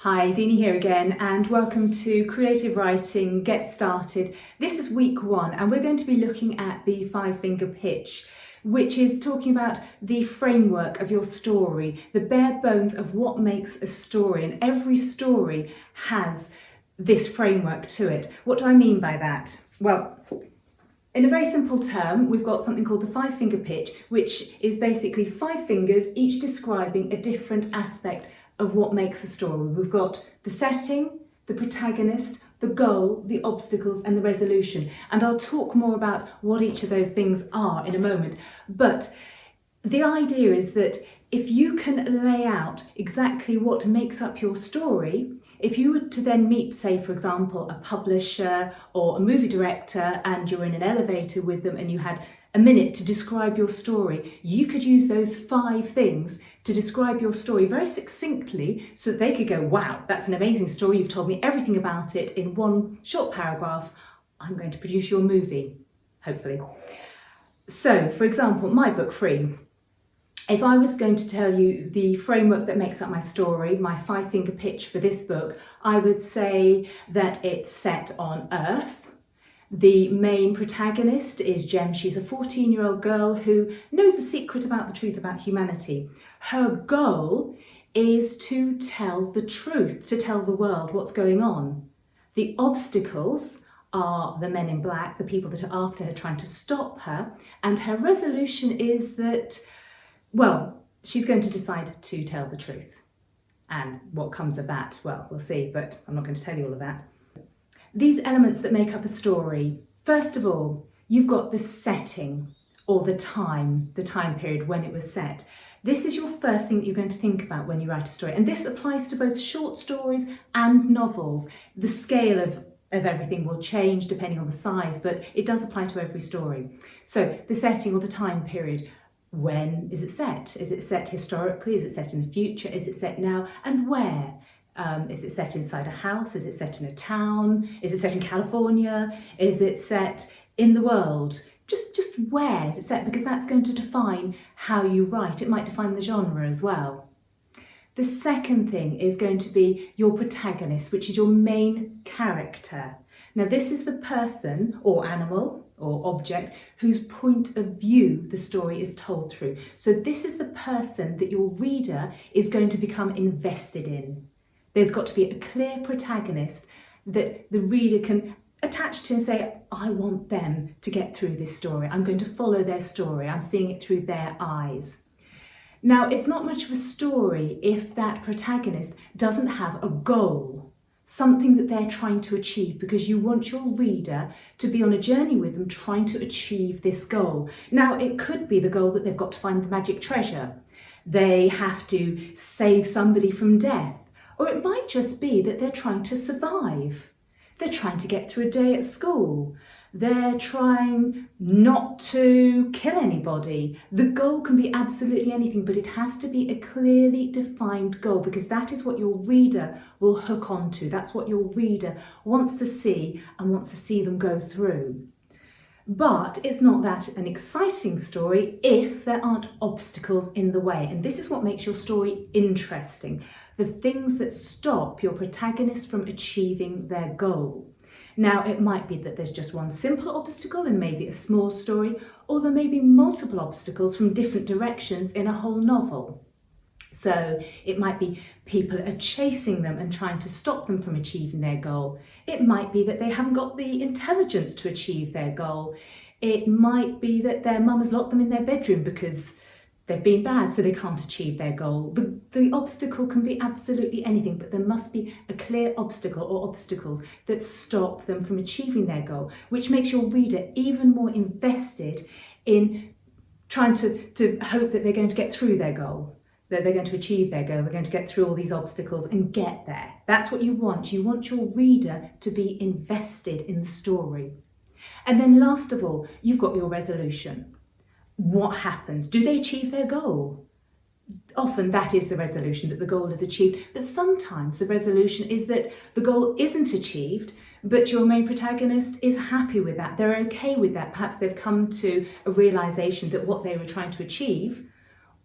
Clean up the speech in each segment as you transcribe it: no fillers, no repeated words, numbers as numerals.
Hi, Deanie here again, and welcome to Creative Writing Get Started. This is week 1 and we're going to be looking at the 5-finger pitch, which is talking about the framework of your story, the bare bones of what makes a story, and every story has this framework to it. What do I mean by that? Well, in a very simple term, we've got something called the 5-finger pitch, which is basically 5 fingers, each describing a different aspect of what makes a story. We've got the setting, the protagonist, the goal, the obstacles, and the resolution. And I'll talk more about what each of those things are in a moment. But the idea is that if you can lay out exactly what makes up your story, if you were to then meet, say, for example, a publisher or a movie director and you're in an elevator with them and you had a minute to describe your story, you could use those 5 things to describe your story very succinctly so that they could go, wow, that's an amazing story. You've told me everything about it in one short paragraph. I'm going to produce your movie, hopefully. So, for example, my book, Freen. If I was going to tell you the framework that makes up my story, my 5-finger pitch for this book, I would say that it's set on Earth. The main protagonist is Jem. She's a 14-year-old girl who knows a secret about the truth about humanity. Her goal is to tell the truth, to tell the world what's going on. The obstacles are the men in black, the people that are after her, trying to stop her. And her resolution is that, well, she's going to decide to tell the truth. And what comes of that, well, we'll see, but I'm not going to tell you all of that. These elements that make up a story, first of all, you've got the setting or the time period when it was set. This is your first thing that you're going to think about when you write a story. And this applies to both short stories and novels. The scale of everything will change depending on the size, but it does apply to every story. So the setting or the time period. When is it set? Is it set historically? Is it set in the future? Is it set now? And where? Is it set inside a house? Is it set in a town? Is it set in California? Is it set in the world? Just where is it set? Because that's going to define how you write. It might define the genre as well. The second thing is going to be your protagonist, which is your main character. Now, this is the person or animal or object whose point of view the story is told through. So this is the person that your reader is going to become invested in. There's got to be a clear protagonist that the reader can attach to and say, I want them to get through this story. I'm going to follow their story. I'm seeing it through their eyes. Now, it's not much of a story if that protagonist doesn't have a goal, something that they're trying to achieve, because you want your reader to be on a journey with them trying to achieve this goal. Now, it could be the goal that they've got to find the magic treasure. They have to save somebody from death. Or it might just be that they're trying to survive. They're trying to get through a day at school. They're trying not to kill anybody. The goal can be absolutely anything, but it has to be a clearly defined goal, because that is what your reader will hook onto. That's what your reader wants to see and wants to see them go through. But it's not that an exciting story if there aren't obstacles in the way. And this is what makes your story interesting. The things that stop your protagonist from achieving their goal. Now, it might be that there's just one simple obstacle and maybe a small story, or there may be multiple obstacles from different directions in a whole novel. So it might be people are chasing them and trying to stop them from achieving their goal. It might be that they haven't got the intelligence to achieve their goal. It might be that their mum has locked them in their bedroom because they've been bad, so they can't achieve their goal. The obstacle can be absolutely anything, but there must be a clear obstacle or obstacles that stop them from achieving their goal, which makes your reader even more invested in trying to hope that they're going to get through their goal, that they're going to achieve their goal, they're going to get through all these obstacles and get there. That's what you want. You want your reader to be invested in the story. And then last of all, you've got your resolution. What happens? Do they achieve their goal? Often that is the resolution, that the goal is achieved, but sometimes the resolution is that the goal isn't achieved, but your main protagonist is happy with that. They're okay with that. Perhaps they've come to a realization that what they were trying to achieve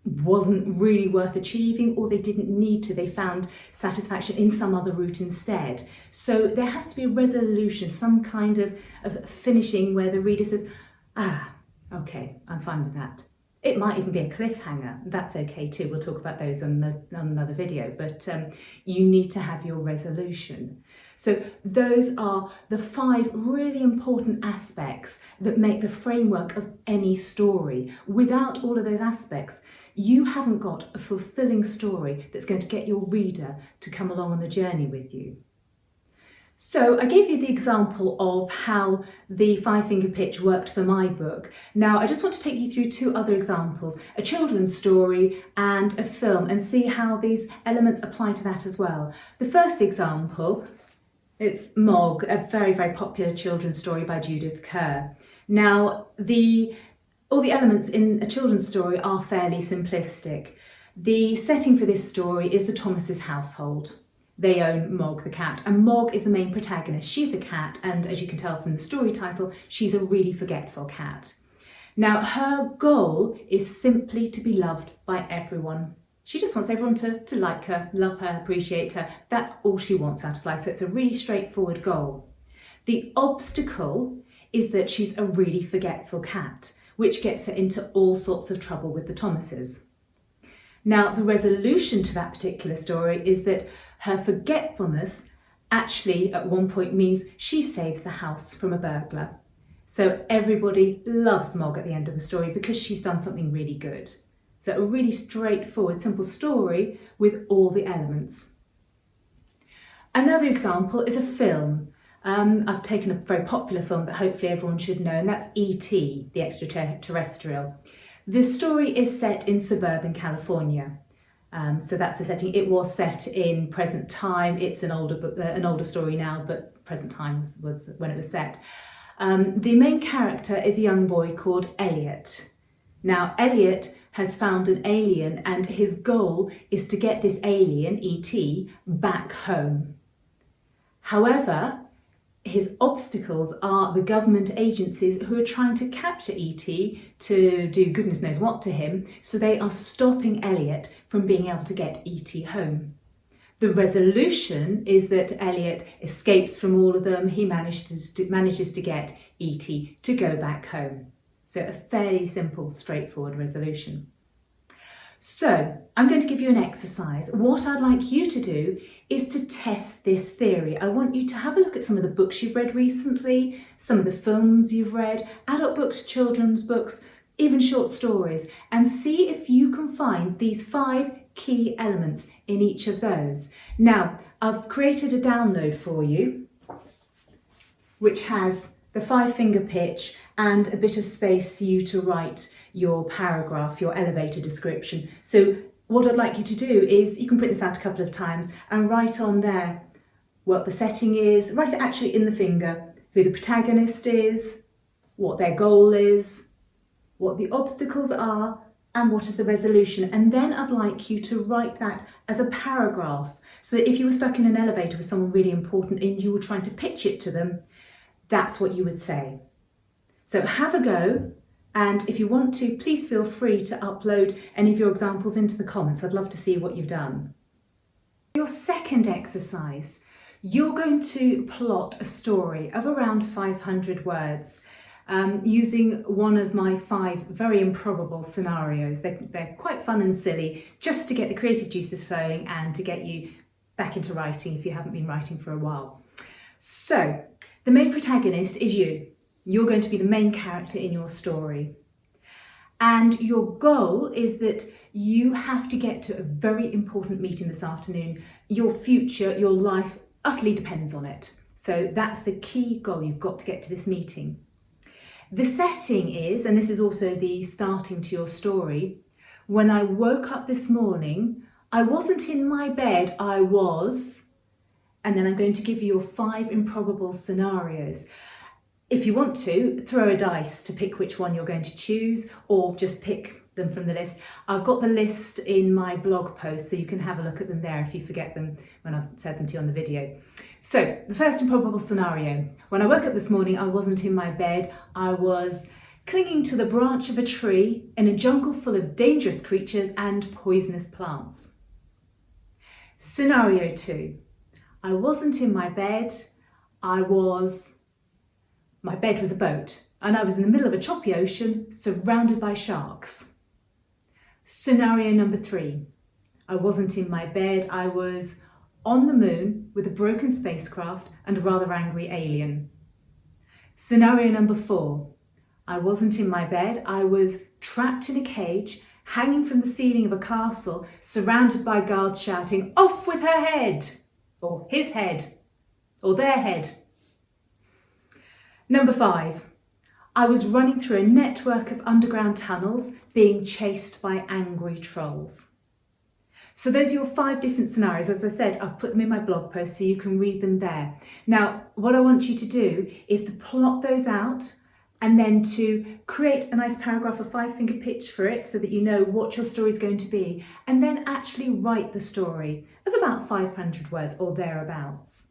wasn't really worth achieving, or they didn't need to. They found satisfaction in some other route instead. So there has to be a resolution, some kind of finishing where the reader says, okay, I'm fine with that. It might even be a cliffhanger. That's okay too. We'll talk about those on another video, but you need to have your resolution. So those are the 5 really important aspects that make the framework of any story. Without all of those aspects, you haven't got a fulfilling story that's going to get your reader to come along on the journey with you. So I gave you the example of how the 5-finger pitch worked for my book. Now I just want to take you through 2 other examples, a children's story and a film, and see how these elements apply to that as well. The first example, it's Mog, a very, very popular children's story by Judith Kerr. Now all the elements in a children's story are fairly simplistic. The setting for this story is the Thomases' household. They own Mog the cat, and Mog is the main protagonist. She's a cat, and as you can tell from the story title, she's a really forgetful cat. Now, her goal is simply to be loved by everyone. She just wants everyone to like her, love her, appreciate her. That's all she wants out of life, so it's a really straightforward goal. The obstacle is that she's a really forgetful cat, which gets her into all sorts of trouble with the Thomases. Now, the resolution to that particular story is that her forgetfulness actually at one point means she saves the house from a burglar. So everybody loves Mog at the end of the story because she's done something really good. So a really straightforward, simple story with all the elements. Another example is a film. I've taken a very popular film that hopefully everyone should know, and that's E.T., the Extraterrestrial. This story is set in suburban California. So that's the setting. It was set in present time. It's an older story now, but present time was when it was set. The main character is a young boy called Elliot. Now, Elliot has found an alien, and his goal is to get this alien, E.T., back home. However, his obstacles are the government agencies who are trying to capture E.T. to do goodness knows what to him, so they are stopping Elliot from being able to get E.T. home. The resolution is that Elliot escapes from all of them. He manages to get E.T. to go back home. So a fairly simple, straightforward resolution. So I'm going to give you an exercise. What I'd like you to do is to test this theory. I want you to have a look at some of the books you've read recently, some of the films you've read, adult books, children's books, even short stories, and see if you can find these 5 key elements in each of those. Now, I've created a download for you, which has the 5-finger pitch and a bit of space for you to write your paragraph, your elevator description. So what I'd like you to do is, you can print this out a couple of times and write on there what the setting is, write it actually in the finger, who the protagonist is, what their goal is, what the obstacles are, and what is the resolution. And then I'd like you to write that as a paragraph, so that if you were stuck in an elevator with someone really important and you were trying to pitch it to them, that's what you would say. So have a go, and if you want to, please feel free to upload any of your examples into the comments. I'd love to see what you've done. Your second exercise, you're going to plot a story of around 500 words using one of my 5 very improbable scenarios. They're quite fun and silly, just to get the creative juices flowing and to get you back into writing if you haven't been writing for a while. So the main protagonist is you. You're going to be the main character in your story. And your goal is that you have to get to a very important meeting this afternoon. Your future, your life utterly depends on it. So that's the key goal. You've got to get to this meeting. The setting is, and this is also the starting to your story, when I woke up this morning, I wasn't in my bed, I was, and then I'm going to give you your 5 improbable scenarios. If you want to, throw a dice to pick which one you're going to choose, or just pick them from the list. I've got the list in my blog post, so you can have a look at them there if you forget them when I've said them to you on the video. So the first improbable scenario: when I woke up this morning, I wasn't in my bed, I was clinging to the branch of a tree in a jungle full of dangerous creatures and poisonous plants. Scenario 2. I wasn't in my bed, my bed was a boat, and I was in the middle of a choppy ocean surrounded by sharks. Scenario number 3. I wasn't in my bed, I was on the moon with a broken spacecraft and a rather angry alien. Scenario number 4. I wasn't in my bed, I was trapped in a cage, hanging from the ceiling of a castle, surrounded by guards shouting, "Off with her head!" or "his head," or "their head." Number 5. I was running through a network of underground tunnels, being chased by angry trolls. So those are your 5 different scenarios. As I said, I've put them in my blog post so you can read them there. Now, what I want you to do is to plot those out and then to create a nice paragraph, a 5-finger pitch for it so that you know what your story is going to be, and then actually write the story of about 500 words or thereabouts.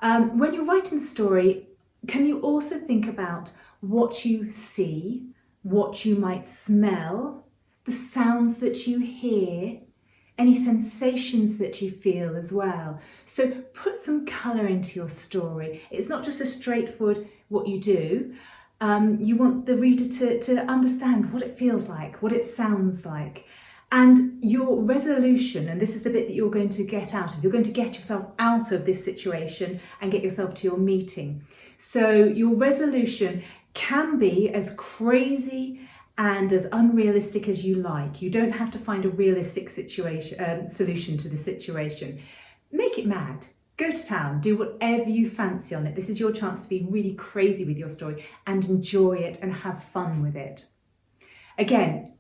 When you're writing the story, can you also think about what you see, what you might smell, the sounds that you hear, any sensations that you feel as well. So put some colour into your story. It's not just a straightforward what you do. You want the reader to understand what it feels like, what it sounds like. And your resolution, and this is the bit that you're going to get out of, you're going to get yourself out of this situation and get yourself to your meeting. So your resolution can be as crazy and as unrealistic as you like. You don't have to find a realistic solution to the situation. Make it mad. Go to town, do whatever you fancy on it. This is your chance to be really crazy with your story and enjoy it and have fun with it. Again,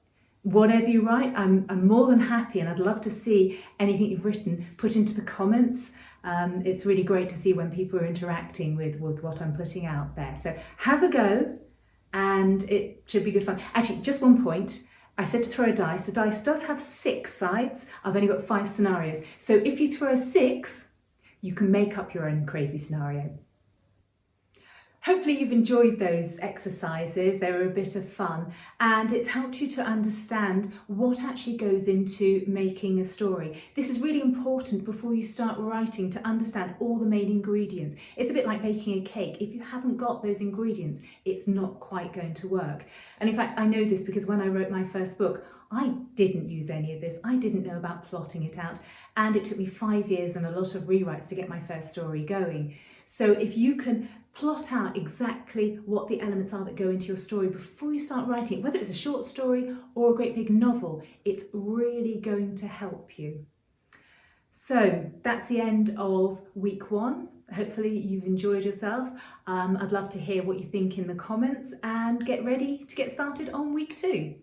whatever you write, I'm more than happy, and I'd love to see anything you've written put into the comments. It's really great to see when people are interacting with what I'm putting out there. So have a go, and it should be good fun. Actually, just one point. I said to throw a dice. A dice does have 6 sides. I've only got 5 scenarios. So if you throw a 6, you can make up your own crazy scenario. Hopefully you've enjoyed those exercises. They were a bit of fun, and it's helped you to understand what actually goes into making a story. This is really important before you start writing, to understand all the main ingredients. It's a bit like baking a cake. If you haven't got those ingredients, it's not quite going to work. And in fact, I know this because when I wrote my first book, I didn't use any of this. I didn't know about plotting it out, and it took me 5 years and a lot of rewrites to get my first story going. So if you can plot out exactly what the elements are that go into your story before you start writing, whether it's a short story or a great big novel, it's really going to help you. So that's the end of week 1. Hopefully you've enjoyed yourself. I'd love to hear what you think in the comments, and get ready to get started on week 2.